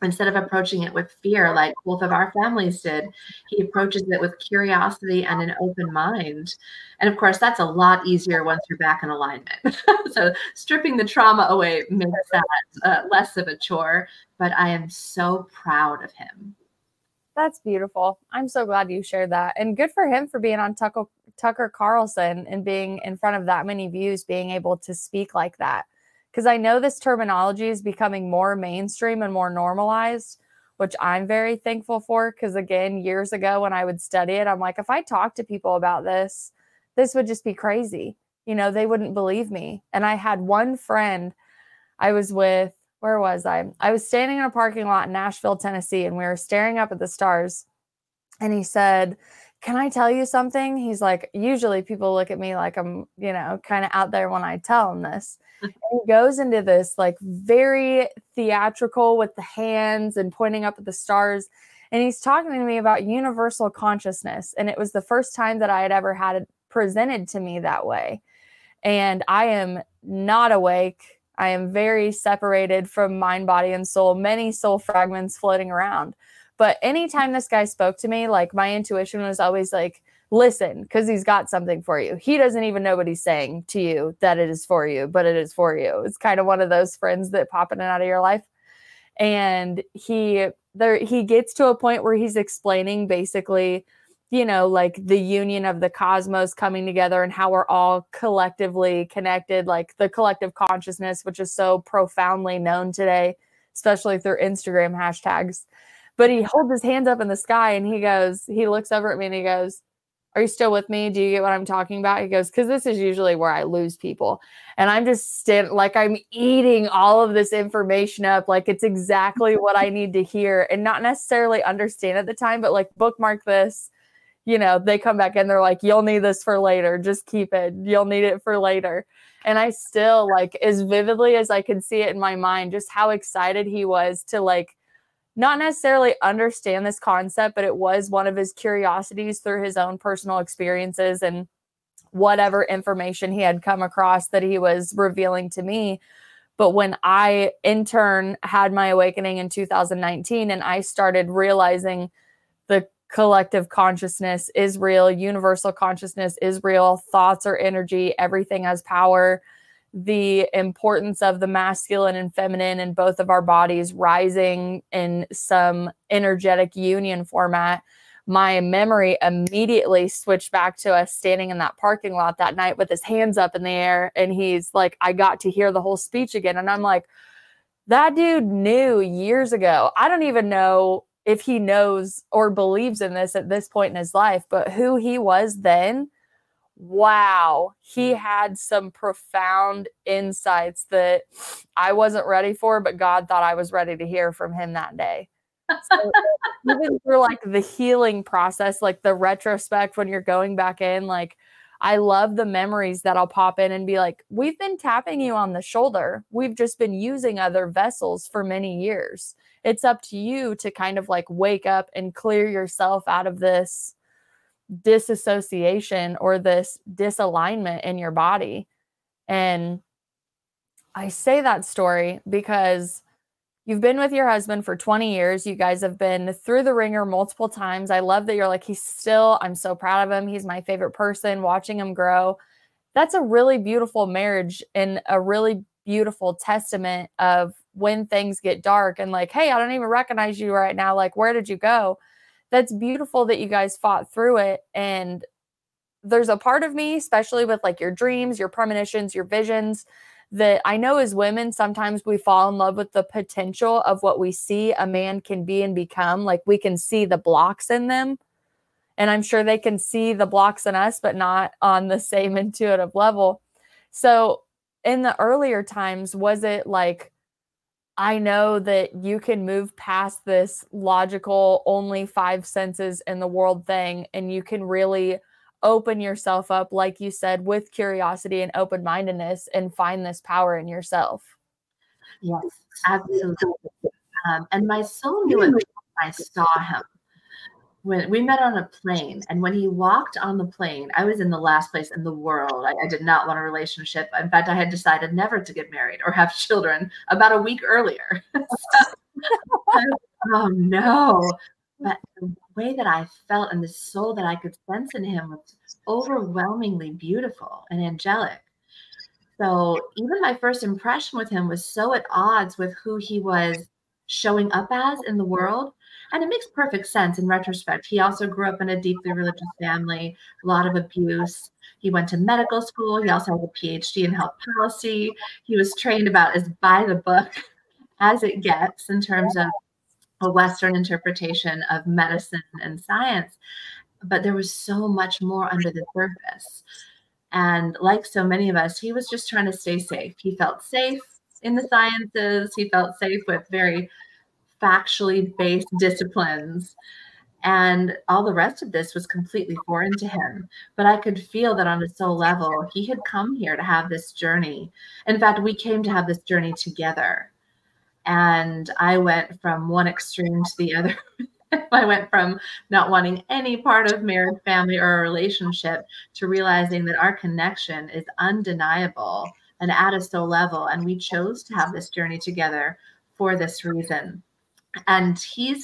instead of approaching it with fear, like both of our families did, he approaches it with curiosity and an open mind. And of course, that's a lot easier once you're back in alignment. So stripping the trauma away makes that less of a chore, but I am so proud of him. That's beautiful. I'm so glad you shared that. And good for him for being on Tucker Carlson and being in front of that many views, being able to speak like that. Because I know this terminology is becoming more mainstream and more normalized, which I'm very thankful for. Because again, years ago when I would study it, I'm like, if I talk to people about this would just be crazy. They wouldn't believe me. And I had one friend I was with, where was I? I was standing in a parking lot in Nashville, Tennessee, and we were staring up at the stars. And he said, can I tell you something? He's like, usually people look at me like I'm, kind of out there when I tell them this. And he goes into this like very theatrical with the hands and pointing up at the stars. And he's talking to me about universal consciousness. And it was the first time that I had ever had it presented to me that way. And I am not awake. I am very separated from mind, body, and soul, many soul fragments floating around. But anytime this guy spoke to me, like my intuition was always like, listen, because he's got something for you. He doesn't even know what he's saying to you, that it is for you, but it is for you. It's kind of one of those friends that pop in and out of your life. And he gets to a point where he's explaining basically, like the union of the cosmos coming together and how we're all collectively connected, like the collective consciousness, which is so profoundly known today, especially through Instagram hashtags. But he holds his hands up in the sky and he looks over at me and he goes, are you still with me? Do you get what I'm talking about? He goes, because this is usually where I lose people. And I'm just like I'm eating all of this information up. Like it's exactly what I need to hear and not necessarily understand at the time, but like bookmark this, you know, they come back and they're like, you'll need this for later. Just keep it. You'll need it for later. And I still, like, as vividly as I can see it in my mind, just how excited he was to, like, not necessarily understand this concept, but it was one of his curiosities through his own personal experiences and whatever information he had come across that he was revealing to me. But when I, in turn, had my awakening in 2019 and I started realizing the collective consciousness is real, universal consciousness is real, thoughts are energy, everything has power, the importance of the masculine and feminine in both of our bodies rising in some energetic union format, my memory immediately switched back to us standing in that parking lot that night with his hands up in the air. And he's like, I got to hear the whole speech again. And I'm like, that dude knew years ago. I don't even know if he knows or believes in this at this point in his life, but who he was then, wow, he had some profound insights that I wasn't ready for, but God thought I was ready to hear from him that day. So even through like the healing process, like the retrospect, when you're going back in, like I love the memories that'll pop in and be like, we've been tapping you on the shoulder. We've just been using other vessels for many years. It's up to you to kind of like wake up and clear yourself out of this disassociation or this disalignment in your body. And I say that story because you've been with your husband for 20 years. You guys have been through the ringer multiple times. I love that you're like, I'm so proud of him. He's my favorite person, watching him grow. That's a really beautiful marriage and a really beautiful testament of when things get dark and like, hey, I don't even recognize you right now. Like, where did you go? That's beautiful that you guys fought through it. And there's a part of me, especially with like your dreams, your premonitions, your visions, that I know as women, sometimes we fall in love with the potential of what we see a man can be and become. Like we can see the blocks in them. And I'm sure they can see the blocks in us, but not on the same intuitive level. So in the earlier times, was it like, I know that you can move past this logical, only 5 senses in the world thing, and you can really open yourself up, like you said, with curiosity and open-mindedness and find this power in yourself? Yes, absolutely. And my soul knew it when I saw him. When we met on a plane, and when he walked on the plane, I was in the last place in the world. I did not want a relationship. In fact, I had decided never to get married or have children about a week earlier. Oh no. But the way that I felt and the soul that I could sense in him was overwhelmingly beautiful and angelic. So even my first impression with him was so at odds with who he was showing up as in the world. And it makes perfect sense in retrospect. He also grew up in a deeply religious family, a lot of abuse. He went to medical school. He also has a PhD in health policy. He was trained about as by the book as it gets in terms of a Western interpretation of medicine and science. But there was so much more under the surface. And like so many of us, he was just trying to stay safe. He felt safe in the sciences. He felt safe with very factually based disciplines. And all the rest of this was completely foreign to him. But I could feel that on a soul level, he had come here to have this journey. In fact, we came to have this journey together. And I went from one extreme to the other. I went from not wanting any part of marriage, family, or a relationship to realizing that our connection is undeniable and at a soul level. And we chose to have this journey together for this reason. And he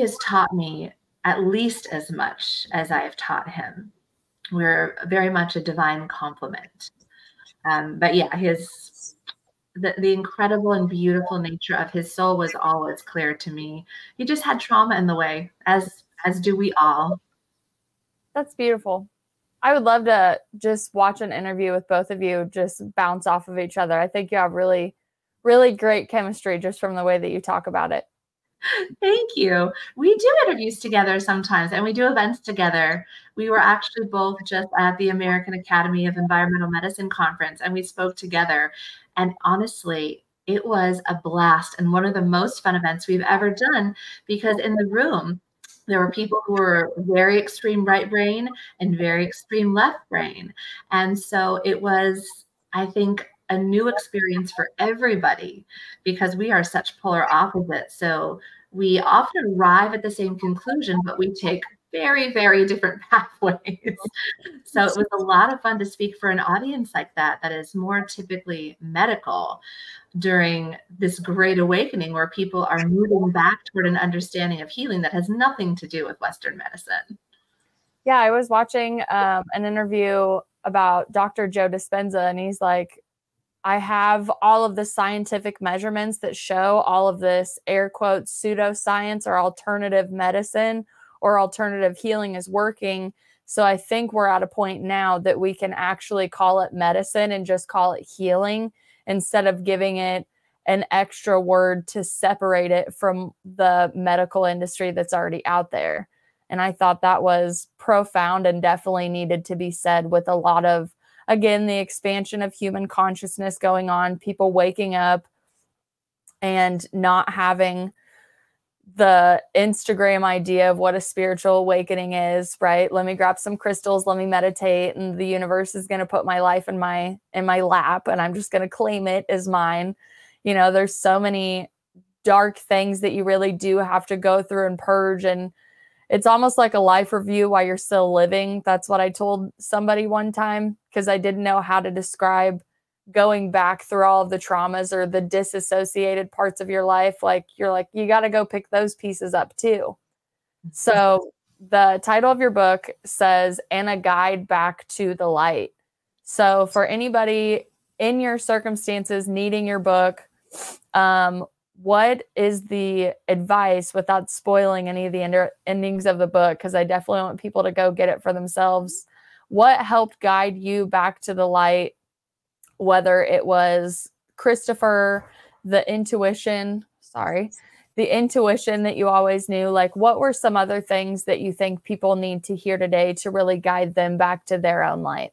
has taught me at least as much as I have taught him. We're very much a divine complement. But yeah, the incredible and beautiful nature of his soul was always clear to me. He just had trauma in the way, as do we all. That's beautiful. I would love to just watch an interview with both of you, just bounce off of each other. I think you have really, really great chemistry just from the way that you talk about it. Thank you. We do interviews together sometimes, and we do events together. We were actually both just at the American Academy of Environmental Medicine conference, and we spoke together. And honestly, it was a blast and one of the most fun events we've ever done, because in the room, There were people who were very extreme right brain and very extreme left brain. And so it was, I think, a new experience for everybody because we are such polar opposites. So we often arrive at the same conclusion, but we take very, very different pathways. So it was a lot of fun to speak for an audience like that, that is more typically medical during this great awakening where people are moving back toward an understanding of healing that has nothing to do with Western medicine. Yeah, I was watching an interview about Dr. Joe Dispenza, and he's like, I have all of the scientific measurements that show all of this air quotes pseudoscience or alternative medicine or alternative healing is working. So I think we're at a point now that we can actually call it medicine and just call it healing instead of giving it an extra word to separate it from the medical industry that's already out there. And I thought that was profound and definitely needed to be said with a lot of, again, the expansion of human consciousness going on, people waking up and not having the Instagram idea of what a spiritual awakening is, right? Let me grab some crystals, let me meditate, and the universe is going to put my life in my lap, and I'm just going to claim it as mine. You know, there's so many dark things that you really do have to go through and purge, and it's almost like a life review while you're still living. That's what I told somebody one time because I didn't know how to describe going back through all of the traumas or the disassociated parts of your life. Like, you're like, you got to go pick those pieces up too. So the title of your book says, "And a Guide Back to the Light." So for anybody in your circumstances needing your book, what is the advice without spoiling any of the endings of the book? Because I definitely want people to go get it for themselves. What helped guide you back to the light? Whether it was Christopher, the intuition that you always knew, like what were some other things that you think people need to hear today to really guide them back to their own light?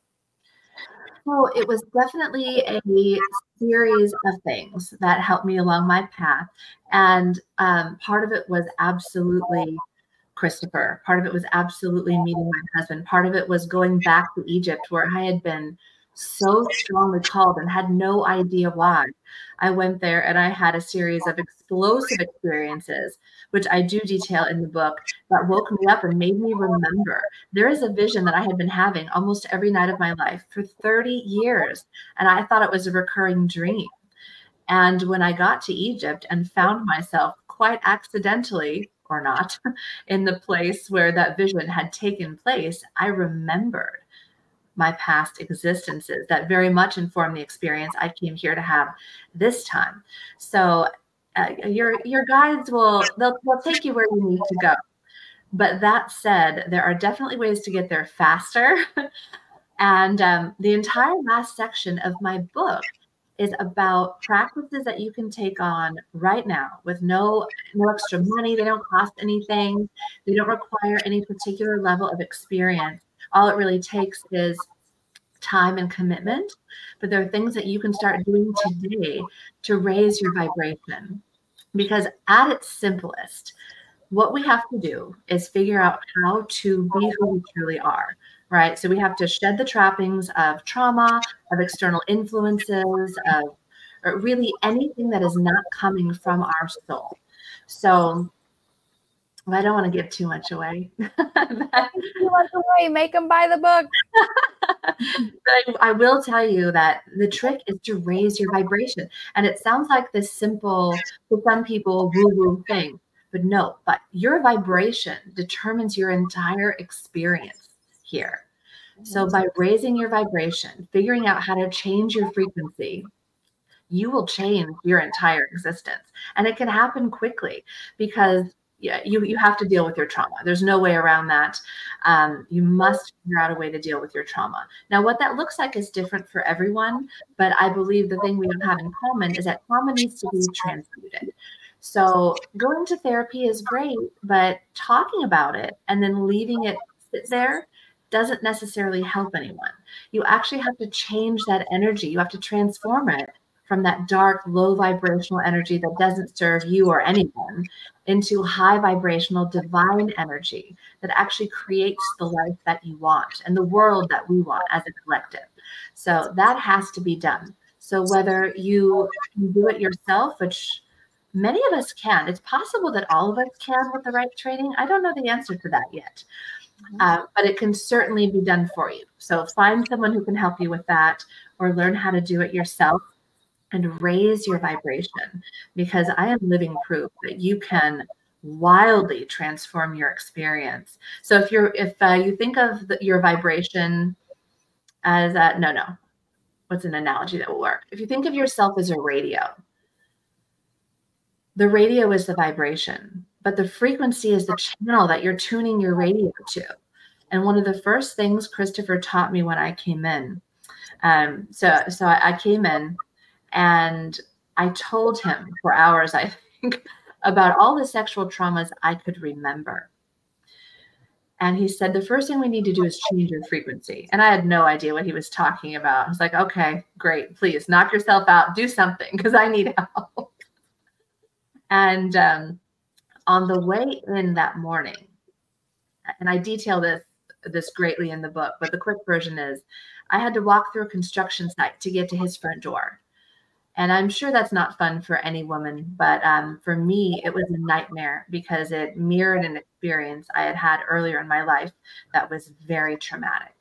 Well, it was definitely a series of things that helped me along my path. And part of it was absolutely Christopher. Part of it was absolutely meeting my husband. Part of it was going back to Egypt, where I had been so strongly called and had no idea why. I went there and I had a series of explosive experiences, which I do detail in the book, that woke me up and made me remember. There is a vision that I had been having almost every night of my life for 30 years, and I thought it was a recurring dream. And when I got to Egypt and found myself quite accidentally, or not, in the place where that vision had taken place, I remembered my past existences that very much informed the experience I came here to have this time. So your guides they'll take you where you need to go. But that said, there are definitely ways to get there faster. And the entire last section of my book is about practices that you can take on right now with no extra money. They don't cost anything. They don't require any particular level of experience. All it really takes is time and commitment, but there are things that you can start doing today to raise your vibration. Because at its simplest, what we have to do is figure out how to be who we truly are, right? So we have to shed the trappings of trauma, of external influences, of or really anything that is not coming from our soul. So I don't want to give too much away. Make them buy the book. But I will tell you that the trick is to raise your vibration. And it sounds like this simple, to some people, woo-woo thing. But no, but your vibration determines your entire experience here. So by raising your vibration, figuring out how to change your frequency, you will change your entire existence. And it can happen quickly because you have to deal with your trauma. There's no way around that. You must figure out a way to deal with your trauma. Now, what that looks like is different for everyone, but I believe the thing we have in common is that trauma needs to be transmuted. So going to therapy is great, but talking about it and then leaving it sit there doesn't necessarily help anyone. You actually have to change that energy. You have to transform it from that dark, low vibrational energy that doesn't serve you or anyone into high vibrational divine energy that actually creates the life that you want and the world that we want as a collective. So that has to be done. So whether you can do it yourself, which many of us can, it's possible that all of us can with the right training. I don't know the answer to that yet. But it can certainly be done for you. So find someone who can help you with that, or learn how to do it yourself and raise your vibration, because I am living proof that you can wildly transform your experience. So if you think of your vibration as what's an analogy that will work? If you think of yourself as a radio, the radio is the vibration, but the frequency is the channel that you're tuning your radio to. And one of the first things Christopher taught me when I came in, so I came in and I told him for hours, I think, about all the sexual traumas I could remember. And he said, the first thing we need to do is change your frequency. And I had no idea what he was talking about. I was like, okay, great. Please knock yourself out. Do something, because I need help. And on the way in that morning, and I detail this greatly in the book, but the quick version is I had to walk through a construction site to get to his front door. And I'm sure that's not fun for any woman, but for me, it was a nightmare because it mirrored an experience I had had earlier in my life that was very traumatic.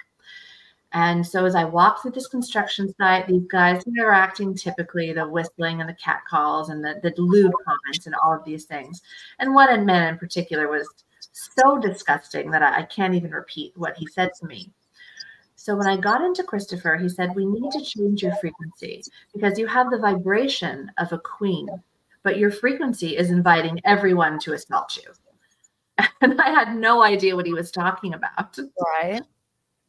And so as I walked through this construction site, these guys who are acting typically, the whistling and the cat calls and the lewd comments and all of these things. And one man in particular was so disgusting that I can't even repeat what he said to me. So when I got into Christopher, he said, we need to change your frequency because you have the vibration of a queen, but your frequency is inviting everyone to assault you. And I had no idea what he was talking about. Right.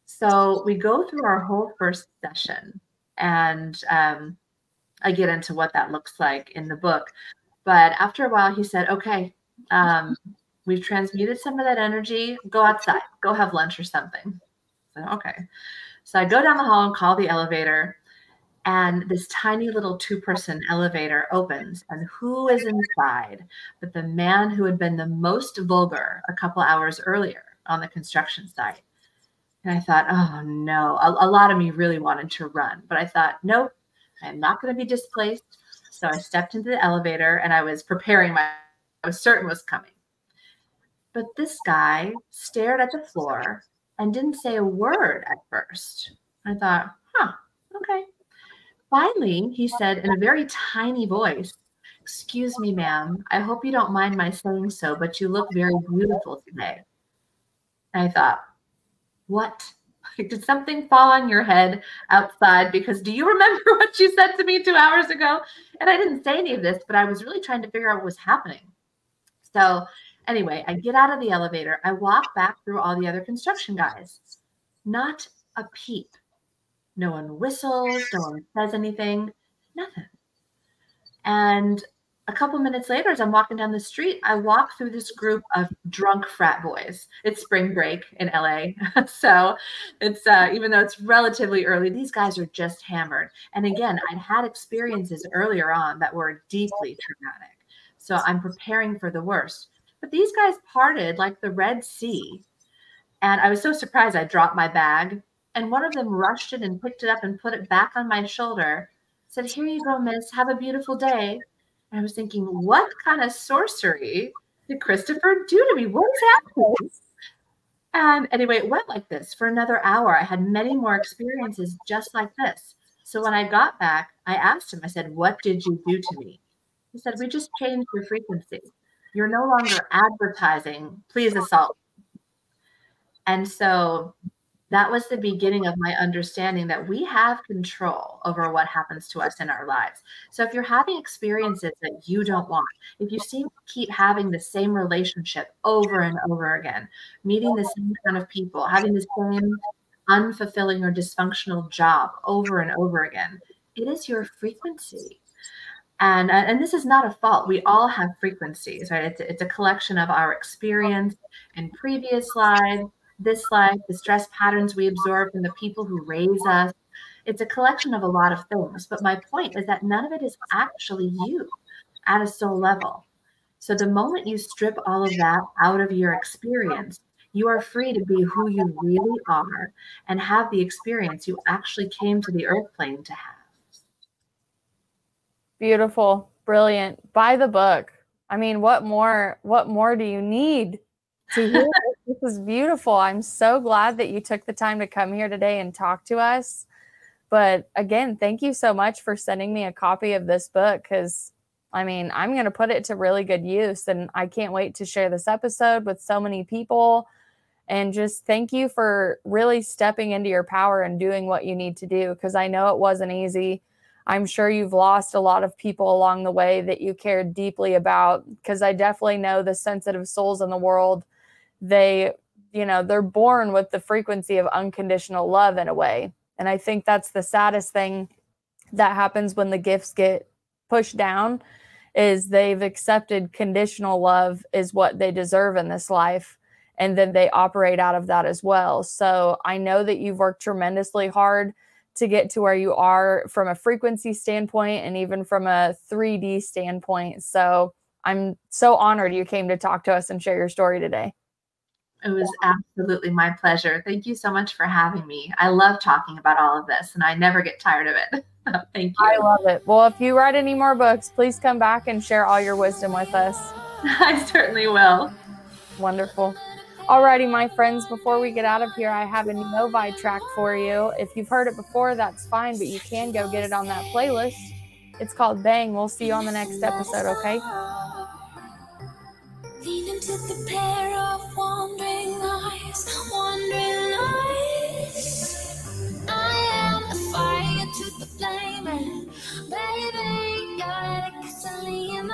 So we go through our whole first session, and I get into what that looks like in the book. But after a while, he said, okay, we've transmuted some of that energy. Go outside, go have lunch or something. So, okay. So I go down the hall and call the elevator, and this tiny little 2-person elevator opens, and who is inside but the man who had been the most vulgar a couple hours earlier on the construction site. And I thought, oh no, a lot of me really wanted to run, but I thought, nope, I'm not going to be displaced. So I stepped into the elevator and I was preparing I was certain was coming. But this guy stared at the floor and didn't say a word at first. I thought, okay. Finally, he said in a very tiny voice, excuse me, ma'am, I hope you don't mind my saying so, but you look very beautiful today. And I thought, what? Did something fall on your head outside? Because do you remember what you said to me 2 hours ago? And I didn't say any of this, but I was really trying to figure out what was happening. So anyway, I get out of the elevator. I walk back through all the other construction guys. Not a peep. No one whistles. No one says anything. Nothing. And a couple minutes later, as I'm walking down the street, I walk through this group of drunk frat boys. It's spring break in LA. So it's, even though it's relatively early, these guys are just hammered. And again, I'd had experiences earlier on that were deeply traumatic. So I'm preparing for the worst. But these guys parted like the Red Sea. And I was so surprised I dropped my bag. And one of them rushed it and picked it up and put it back on my shoulder. Said, here you go, miss. Have a beautiful day. And I was thinking, what kind of sorcery did Christopher do to me? What is happening? And anyway, it went like this for another hour. I had many more experiences just like this. So when I got back, I asked him, I said, what did you do to me? He said, we just changed your frequency. You're no longer advertising, please assault. And so that was the beginning of my understanding that we have control over what happens to us in our lives. So if you're having experiences that you don't want, if you keep having the same relationship over and over again, meeting the same kind of people, having the same unfulfilling or dysfunctional job over and over again, it is your frequency. And this is not a fault. We all have frequencies, right? It's a collection of our experience in previous lives, this life, the stress patterns we absorb from the people who raise us. It's a collection of a lot of things. But my point is that none of it is actually you at a soul level. So the moment you strip all of that out of your experience, you are free to be who you really are and have the experience you actually came to the earth plane to have. Beautiful. Brilliant. Buy the book. I mean, what more do you need to hear? This is beautiful. I'm so glad that you took the time to come here today and talk to us. But again, thank you so much for sending me a copy of this book, because I mean, I'm going to put it to really good use, and I can't wait to share this episode with so many people. And just thank you for really stepping into your power and doing what you need to do, because I know it wasn't easy. I'm sure you've lost a lot of people along the way that you cared deeply about, because I definitely know the sensitive souls in the world, they're born with the frequency of unconditional love in a way. And I think that's the saddest thing that happens when the gifts get pushed down, is they've accepted conditional love is what they deserve in this life. And then they operate out of that as well. So I know that you've worked tremendously hard to get to where you are from a frequency standpoint and even from a 3D standpoint. So I'm so honored you came to talk to us and share your story today. It was absolutely my pleasure. Thank you so much for having me. I love talking about all of this, and I never get tired of it. Thank you. I love it. Well, if you write any more books, please come back and share all your wisdom with us. I certainly will. Wonderful. Alrighty, my friends, before we get out of here, I have a Novi track for you. If you've heard it before, that's fine, but you can go get it on that playlist. It's called Bang. We'll see you on the next episode, okay? Lean into the pair of wandering eyes. I am the fire to the flame, and baby, you're the gasoline.